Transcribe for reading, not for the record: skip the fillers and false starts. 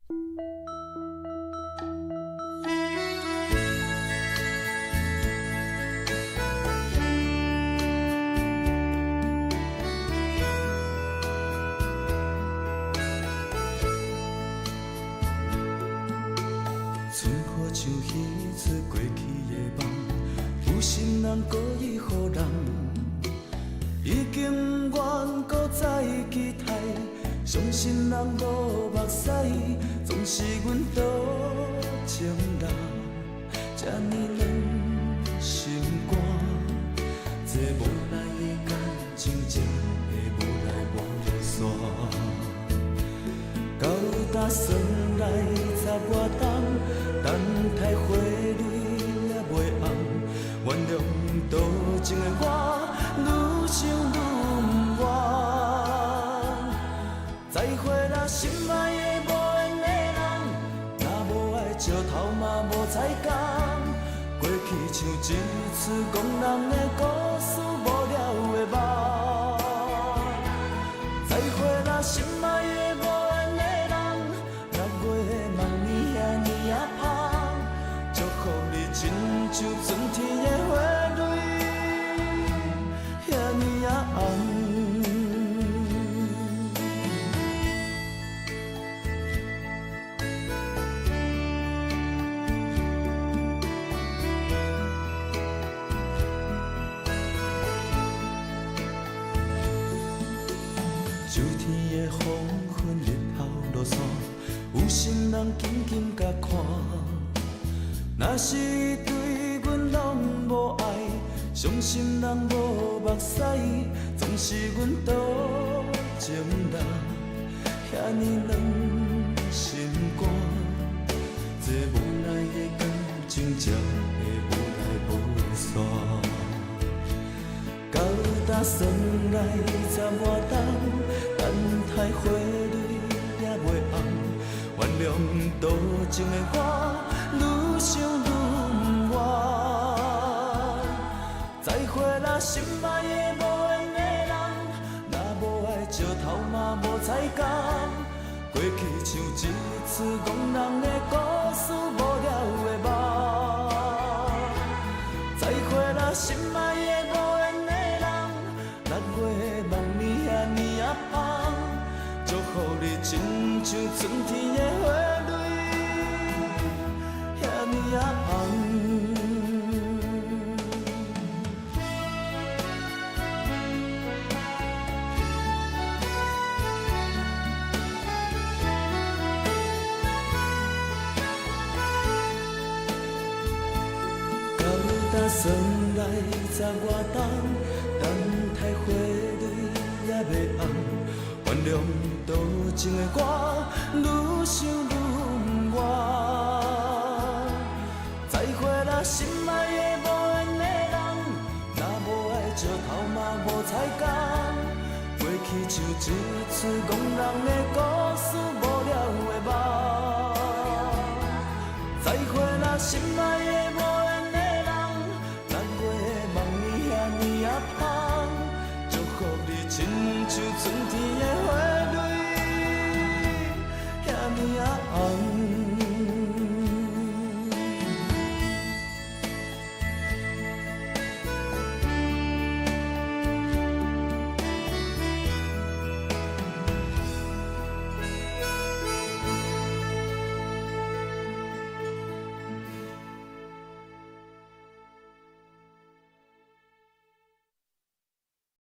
春雨像彼出过去的梦，有心人故意予人，已经远搁再期待，伤心人无目屎，总是阮多情人，这呢软心肝，这无奈的感情才会无来无散。到搭算来10外冬，等待花蕊也袂红，原谅多情的我，愈想愈不愿。再会啦，心爱的无缘的人，若无爱石头嘛无彩工，过去像一出讲人的故事，无了的梦。再会啦，心爱的无缘的人，6月的梦呢遐尼啊香，祝福你亲像春天的花蕊，遐尼啊红。秋天的黄昏，日头落山，有心人紧紧甲看。若是伊对阮拢无爱，伤心人无目屎，总是阮多情人，遐尼软心肝。这无奈的感情才会无来无散。到搭算来10外冬，等待花蕊也袂红，原谅多情的我，愈想愈不愿。再会啦，心爱的无缘的人，若无爱石头嘛无彩工，过去像一出讲人的故事，无了的梦。再会啦，心爱的无缘的人，6月的梦呢遐尼啊香，祝福你亲像春天的花蕊，遐尼啊红。搭算来10外冬，等待花蕊也袂红，原谅多情的我，愈想愈不愿。再会啦，心爱的无缘的人，若无爱石头嘛无彩工，过去像一出讲人的故事，无了的梦。再会啦，心爱的